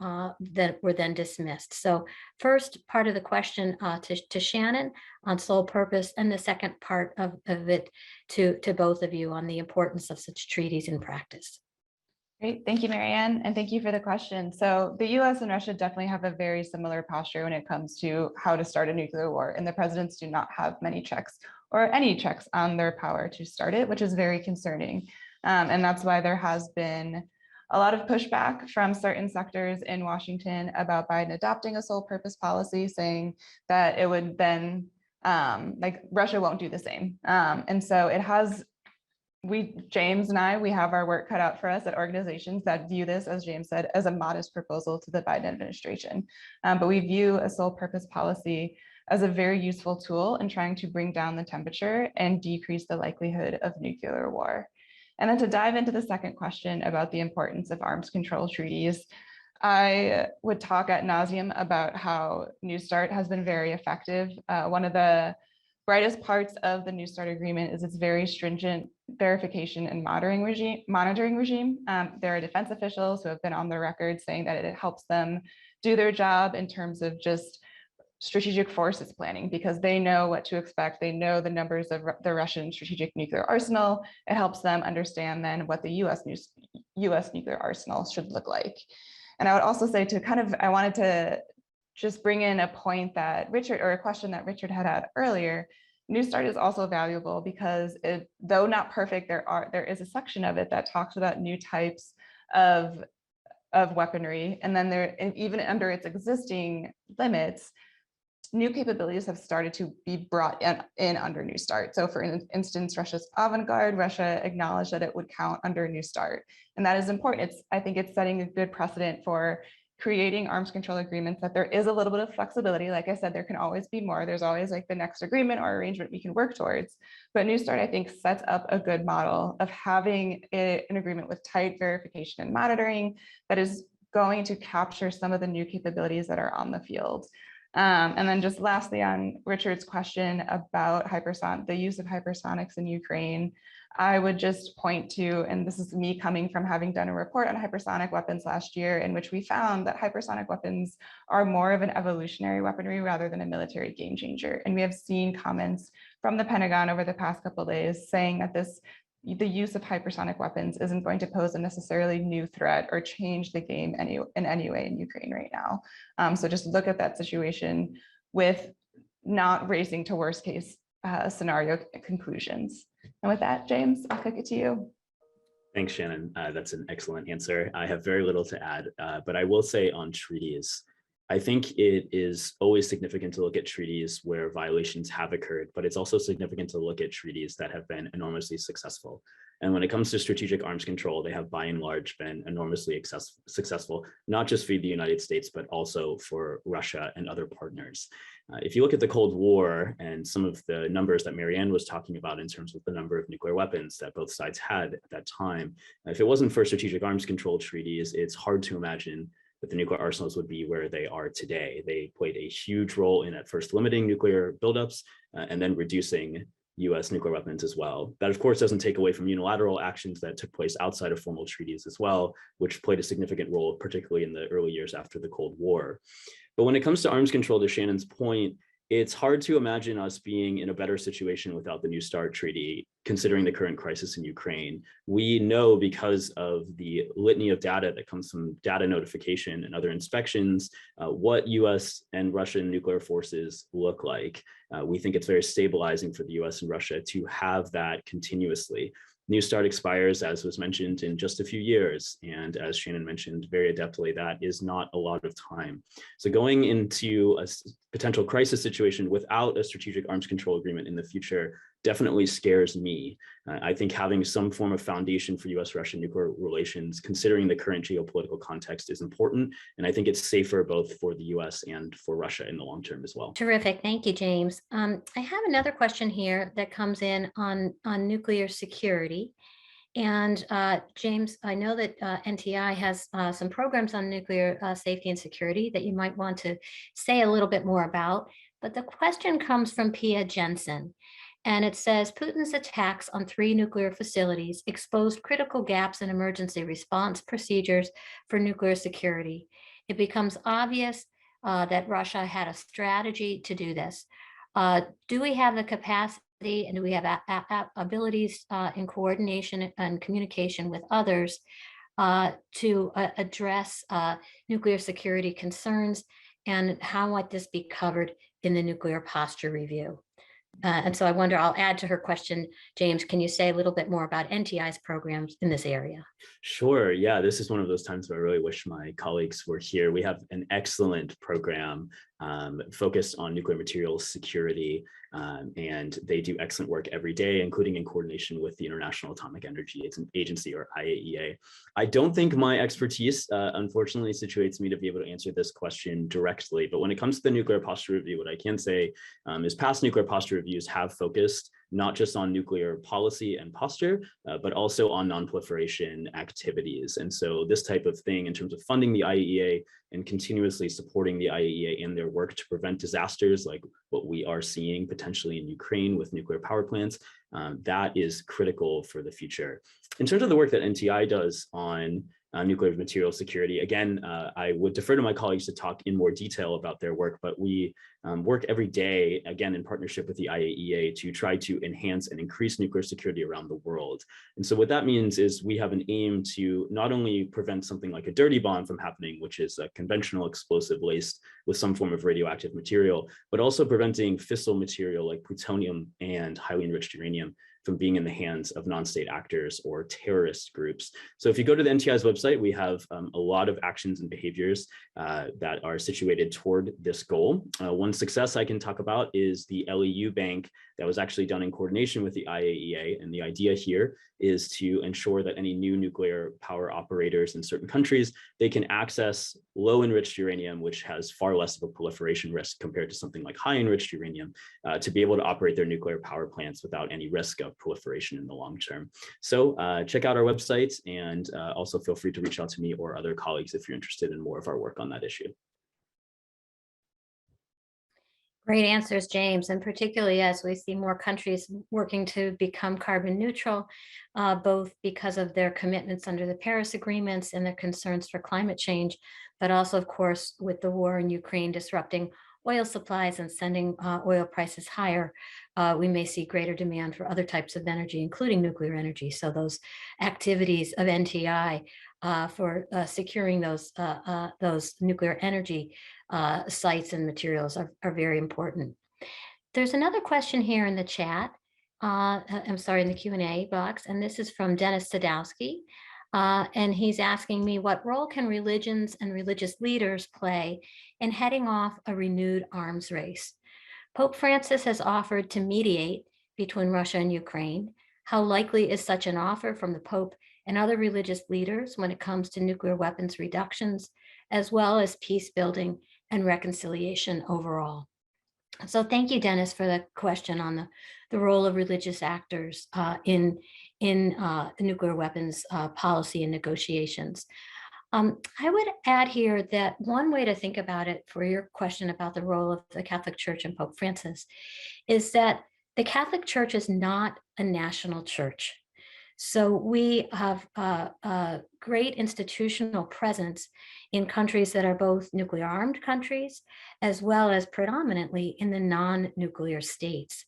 dismissed. So first part of the question to Shannon on sole purpose, and the second part of it to both of you on the importance of such treaties in practice. Great, thank you, Marianne, and thank you for the question. So the US and Russia definitely have a very similar posture when it comes to how to start a nuclear war, and the presidents do not have many checks or any checks on their power to start it, which is very concerning. And that's why there has been a lot of pushback from certain sectors in Washington about Biden adopting a sole purpose policy, saying that it would then, like Russia won't do the same. And so it has, James and I, we have our work cut out for us at organizations that view this, as James said, as a modest proposal to the Biden administration. But we view a sole purpose policy as a very useful tool in trying to bring down the temperature and decrease the likelihood of nuclear war. And then to dive into the second question about the importance of arms control treaties, I would talk ad nauseum about how New START has been very effective. One of the brightest parts of the New START agreement is its very stringent verification and monitoring regime. There are defense officials who have been on the record saying that it helps them do their job in terms of just strategic forces planning, because they know what to expect. They know the numbers of the Russian strategic nuclear arsenal. It helps them understand then what the US nuclear arsenal should look like. And I would also say I wanted to just bring in a point that a question that Richard had earlier. New START is also valuable because though not perfect, there is a section of it that talks about new types of weaponry. And then even under its existing limits, new capabilities have started to be brought in under New START. So for instance, Russia's Avant-Garde, Russia acknowledged that it would count under New START. And that is important. I think it's setting a good precedent for creating arms control agreements, that there is a little bit of flexibility. Like I said, there can always be more. There's always like the next agreement or arrangement we can work towards. But New START, I think, sets up a good model of having an agreement with tight verification and monitoring that is going to capture some of the new capabilities that are on the field. And then just lastly, on Richard's question about the use of hypersonics in Ukraine, I would just point to, and this is me coming from having done a report on hypersonic weapons last year, in which we found that hypersonic weapons are more of an evolutionary weaponry rather than a military game changer. And we have seen comments from the Pentagon over the past couple of days saying that the use of hypersonic weapons isn't going to pose a necessarily new threat or change the game in any way in Ukraine right now. So just look at that situation with not racing to worst case scenario conclusions. And with that, James, I'll kick it to you. Thanks, Shannon. That's an excellent answer. I have very little to add, but I will say on treaties, I think it is always significant to look at treaties where violations have occurred, but it's also significant to look at treaties that have been enormously successful. And when it comes to strategic arms control, they have by and large been enormously successful, not just for the United States, but also for Russia and other partners. If you look at the Cold War and some of the numbers that Marianne was talking about in terms of the number of nuclear weapons that both sides had at that time, if it wasn't for strategic arms control treaties, it's hard to imagine that the nuclear arsenals would be where they are today. They played a huge role in at first limiting nuclear buildups and then reducing US nuclear weapons as well. That of course doesn't take away from unilateral actions that took place outside of formal treaties as well, which played a significant role, particularly in the early years after the Cold War. But when it comes to arms control, to Shannon's point, it's hard to imagine us being in a better situation without the New START treaty, considering the current crisis in Ukraine. We know because of the litany of data that comes from data notification and other inspections, what US and Russian nuclear forces look like. We think it's very stabilizing for the US and Russia to have that continuously. New START expires, as was mentioned, in just a few years. And as Shannon mentioned very adeptly, that is not a lot of time. So going into a potential crisis situation without a strategic arms control agreement in the future definitely scares me. I think having some form of foundation for US-Russian nuclear relations, considering the current geopolitical context, is important. And I think it's safer both for the US and for Russia in the long term as well. Terrific. Thank you, James. I have another question here that comes in on nuclear security. And James, I know that NTI has some programs on nuclear safety and security that you might want to say a little bit more about. But the question comes from Pia Jensen. And it says, Putin's attacks on 3 nuclear facilities exposed critical gaps in emergency response procedures for nuclear security. It becomes obvious that Russia had a strategy to do this. Do we have the capacity and do we have abilities in coordination and communication with others to address nuclear security concerns? And how might this be covered in the nuclear posture review? And so I wonder, I'll add to her question, James, can you say a little bit more about NTI's programs in this area? Sure. Yeah, this is one of those times where I really wish my colleagues were here. We have an excellent program focused on nuclear materials security, and they do excellent work every day, including in coordination with the International Atomic Energy Agency, or IAEA. I don't think my expertise, unfortunately, situates me to be able to answer this question directly. But when it comes to the nuclear posture review, what I can say is past nuclear posture reviews have focused not just on nuclear policy and posture, but also on non-proliferation activities. And so this type of thing in terms of funding the IAEA and continuously supporting the IAEA in their work to prevent disasters like what we are seeing potentially in Ukraine with nuclear power plants, that is critical for the future. In terms of the work that NTI does on nuclear material security, again, I would defer to my colleagues to talk in more detail about their work, but we work every day, again, in partnership with the IAEA to try to enhance and increase nuclear security around the world. And so what that means is we have an aim to not only prevent something like a dirty bomb from happening, which is a conventional explosive laced with some form of radioactive material, but also preventing fissile material like plutonium and highly enriched uranium from being in the hands of non-state actors or terrorist groups. So if you go to the NTI's website, we have a lot of actions and behaviors that are situated toward this goal. One success I can talk about is the LEU bank that was actually done in coordination with the IAEA. And the idea here is to ensure that any new nuclear power operators in certain countries, they can access low enriched uranium, which has far less of a proliferation risk compared to something like high enriched uranium, to be able to operate their nuclear power plants without any risk of proliferation in the long term. So check out our website, and also feel free to reach out to me or other colleagues if you're interested in more of our work on that issue. Great answers, James, and particularly as we see more countries working to become carbon neutral, both because of their commitments under the Paris agreements and their concerns for climate change, but also, of course, with the war in Ukraine disrupting oil supplies and sending oil prices higher, we may see greater demand for other types of energy, including nuclear energy. So those activities of NTI for securing those nuclear energy sites and materials are very important. There's another question here in the chat. I'm sorry, in the Q&A box, and this is from Dennis Sadowski. And he's asking me, what role can religions and religious leaders play in heading off a renewed arms race? Pope Francis has offered to mediate between Russia and Ukraine. How likely is such an offer from the Pope and other religious leaders when it comes to nuclear weapons reductions, as well as peace building and reconciliation overall? So thank you, Dennis, for the question on the role of religious actors in the nuclear weapons policy and negotiations. I would add here that one way to think about it for your question about the role of the Catholic Church and Pope Francis is that the Catholic Church is not a national church. So we have a great institutional presence in countries that are both nuclear armed countries, as well as predominantly in the non-nuclear states.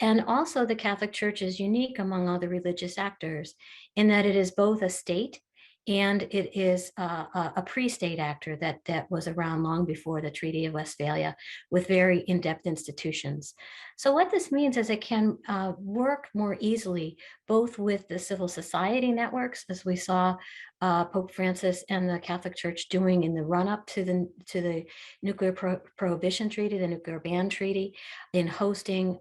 And also the Catholic Church is unique among other religious actors in that it is both a state and it is a pre-state actor that was around long before the Treaty of Westphalia with very in-depth institutions. So what this means is it can work more easily both with the civil society networks, as we saw Pope Francis and the Catholic Church doing in the run-up to the nuclear prohibition treaty, the nuclear ban treaty, in hosting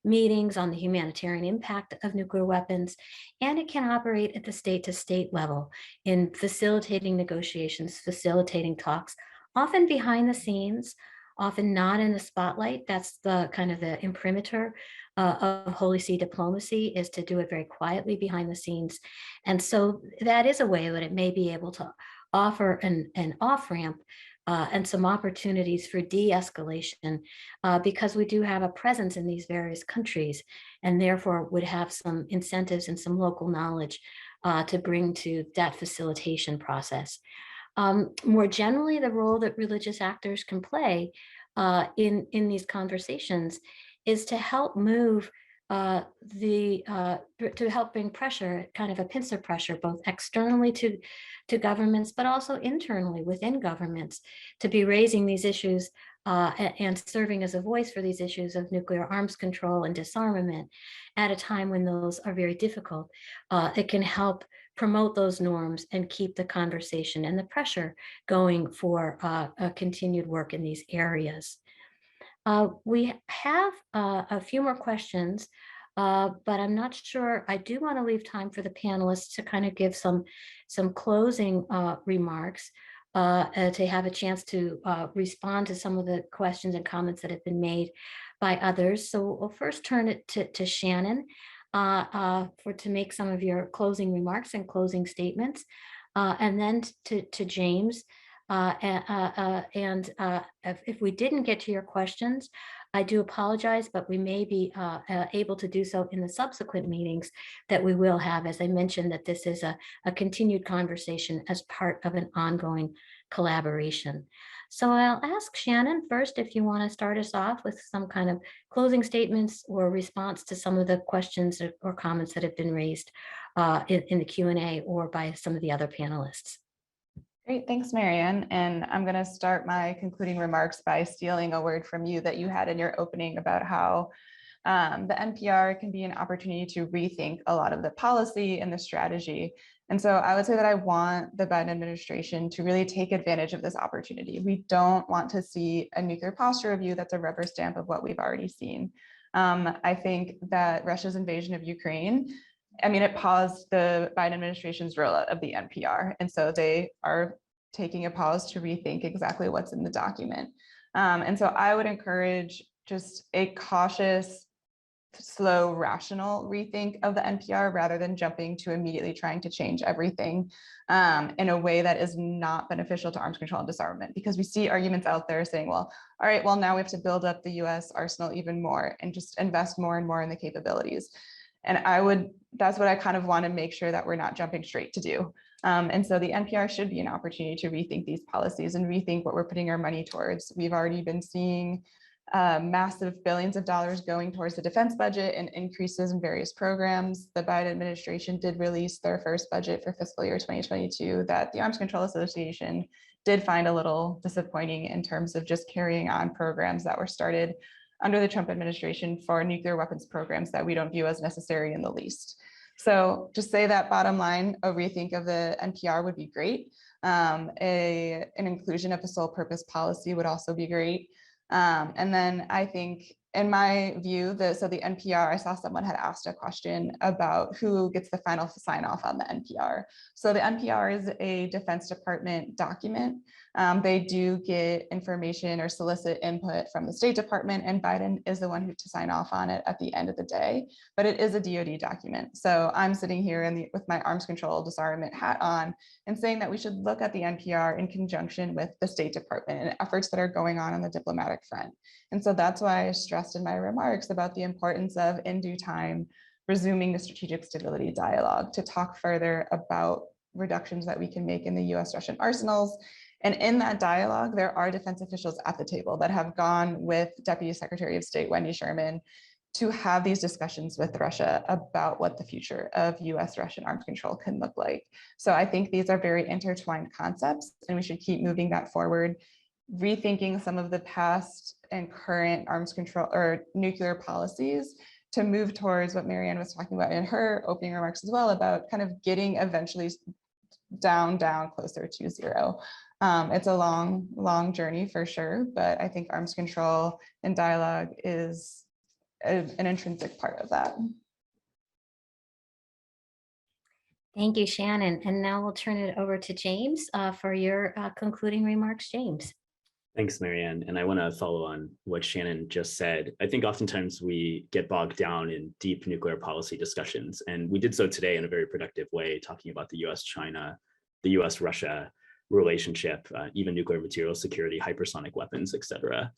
meetings on the humanitarian impact of nuclear weapons. And it can operate at the state-to-state level in facilitating negotiations, facilitating talks, often behind the scenes, often not in the spotlight. That's the kind of the imprimatur of Holy See diplomacy, is to do it very quietly behind the scenes. And so that is a way that it may be able to offer an off-ramp and some opportunities for de-escalation because we do have a presence in these various countries and therefore would have some incentives and some local knowledge to bring to that facilitation process. More generally, the role that religious actors can play in these conversations is to help move to help bring pressure, kind of a pincer pressure, both externally to governments, but also internally within governments, to be raising these issues and serving as a voice for these issues of nuclear arms control and disarmament at a time when those are very difficult. It can help promote those norms and keep the conversation and the pressure going for a continued work in these areas. We have a few more questions, but I'm not sure. I do want to leave time for the panelists to kind of give some closing remarks, to have a chance to respond to some of the questions and comments that have been made by others. So we'll first turn it to Shannon to make some of your closing remarks and closing statements, and then to James. If we didn't get to your questions, I do apologize, but we may be able to do so in the subsequent meetings that we will have. As I mentioned, that this is a continued conversation as part of an ongoing collaboration. So I'll ask Shannon first if you want to start us off with some kind of closing statements or response to some of the questions or comments that have been raised in the Q&A or by some of the other panelists. Great, thanks, Marianne. And I'm going to start my concluding remarks by stealing a word from you that you had in your opening about how the NPR can be an opportunity to rethink a lot of the policy and the strategy. And so I would say that I want the Biden administration to really take advantage of this opportunity. We don't want to see a nuclear posture review that's a rubber stamp of what we've already seen. I think that Russia's invasion of Ukraine, it paused the Biden administration's rollout of the NPR. And so they are taking a pause to rethink exactly what's in the document. And so I would encourage just a cautious, slow, rational rethink of the NPR rather than jumping to immediately trying to change everything in a way that is not beneficial to arms control and disarmament. Because we see arguments out there saying, well, all right, well, now we have to build up the US arsenal even more and just invest more and more in the capabilities. And that's what I kind of want to make sure that we're not jumping straight to do. And so the NPR should be an opportunity to rethink these policies and rethink what we're putting our money towards. We've already been seeing massive billions of dollars going towards the defense budget and increases in various programs. The Biden administration did release their first budget for fiscal year 2022 that the Arms Control Association did find a little disappointing in terms of just carrying on programs that were started under the Trump administration for nuclear weapons programs that we don't view as necessary in the least. So just say that bottom line, a rethink of the NPR would be great. An inclusion of the SoulPurpose Policy would also be great. And then I think, in my view, the NPR, I saw someone had asked a question about who gets the final sign off on the NPR. So the NPR is a Defense Department document. They do get information or solicit input from the State Department, and Biden is the one who to sign off on it at the end of the day, but it is a DoD document. So I'm sitting here with my arms control disarmament hat on and saying that we should look at the NPR in conjunction with the State Department and efforts that are going on the diplomatic front. And so that's why I stressed in my remarks about the importance of, in due time, resuming the strategic stability dialogue to talk further about reductions that we can make in the US-Russian arsenals. And in that dialogue, there are defense officials at the table that have gone with Deputy Secretary of State Wendy Sherman to have these discussions with Russia about what the future of US-Russian arms control can look like. So I think these are very intertwined concepts, and we should keep moving that forward, rethinking some of the past and current arms control or nuclear policies to move towards what Marianne was talking about in her opening remarks as well, about kind of getting eventually down closer to zero. It's a long journey for sure, but I think arms control and dialogue is an intrinsic part of that. Thank you, Shannon. And now we'll turn it over to James for your concluding remarks, James. Thanks, Marianne. And I want to follow on what Shannon just said. I think oftentimes we get bogged down in deep nuclear policy discussions, and we did so today in a very productive way, talking about the US-China, the US-Russia relationship, even nuclear material security, hypersonic weapons, etc.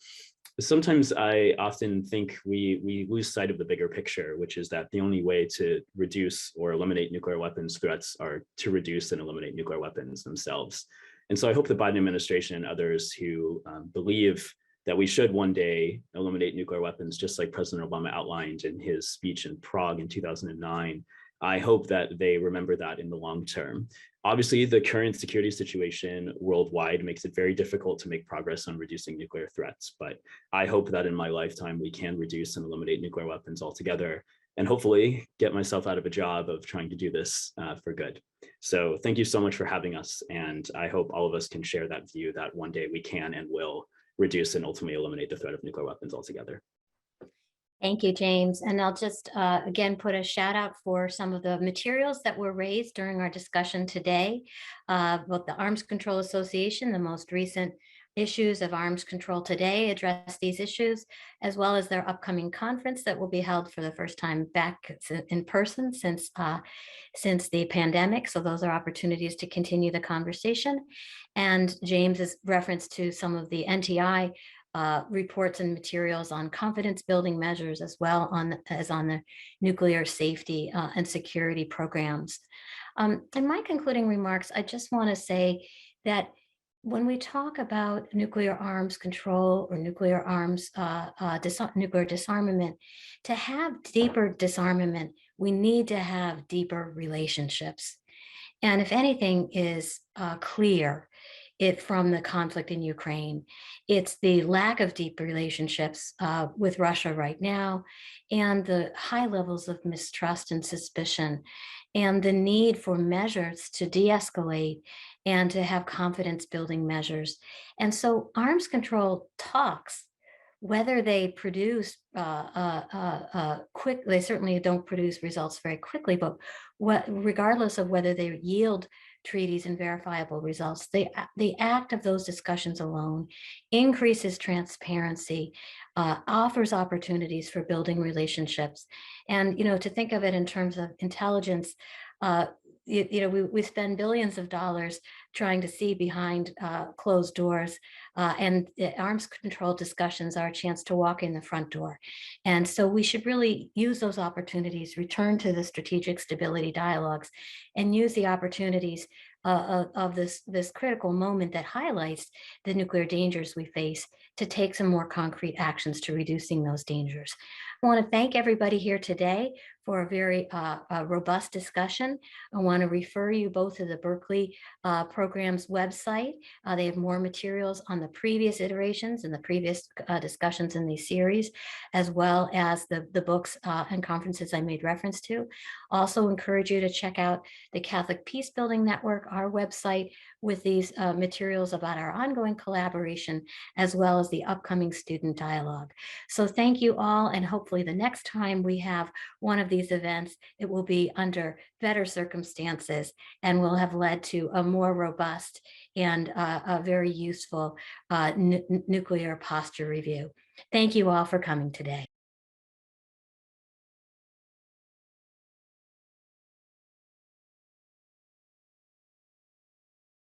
Sometimes I often think we lose sight of the bigger picture, which is that the only way to reduce or eliminate nuclear weapons threats are to reduce and eliminate nuclear weapons themselves. And so I hope the Biden administration and others who believe that we should one day eliminate nuclear weapons, just like President Obama outlined in his speech in Prague in 2009, I hope that they remember that in the long term. Obviously, the current security situation worldwide makes it very difficult to make progress on reducing nuclear threats. But I hope that in my lifetime, we can reduce and eliminate nuclear weapons altogether, and hopefully get myself out of a job of trying to do this for good. So thank you so much for having us. And I hope all of us can share that view that one day we can and will reduce and ultimately eliminate the threat of nuclear weapons altogether. Thank you, James. And I'll just again put a shout out for some of the materials that were raised during our discussion today. Both the Arms Control Association, the most recent issues of Arms Control Today, address these issues, as well as their upcoming conference that will be held for the first time back in person since the pandemic. So those are opportunities to continue the conversation. And James's reference to some of the NTI reports and materials on confidence building measures, as well as on the nuclear safety and security programs. In my concluding remarks, I just want to say that when we talk about nuclear arms control or nuclear arms, nuclear disarmament, to have deeper disarmament, we need to have deeper relationships. And if anything is clear, from the conflict in Ukraine, it's the lack of deep relationships with Russia right now, and the high levels of mistrust and suspicion, and the need for measures to de-escalate and to have confidence building measures. And so arms control talks, whether they produce they certainly don't produce results very quickly, but regardless of whether they yield treaties and verifiable results, the act of those discussions alone increases transparency, offers opportunities for building relationships. And, to think of it in terms of intelligence, we spend billions of dollars trying to see behind closed doors, and the arms control discussions are a chance to walk in the front door. And so we should really use those opportunities, return to the strategic stability dialogues, and use the opportunities of this critical moment that highlights the nuclear dangers we face, to take some more concrete actions to reducing those dangers. I want to thank everybody here today for a very robust discussion. I want to refer you both to the Berkley program's website. They have more materials on the previous iterations and the previous discussions in these series, as well as the books and conferences I made reference to. Also encourage you to check out the Catholic Peace Building Network, our website, with these materials about our ongoing collaboration, as well as the upcoming student dialogue. So thank you all, and hopefully the next time we have one of these events, it will be under better circumstances and will have led to a more robust and a very useful nuclear posture review. Thank you all for coming today.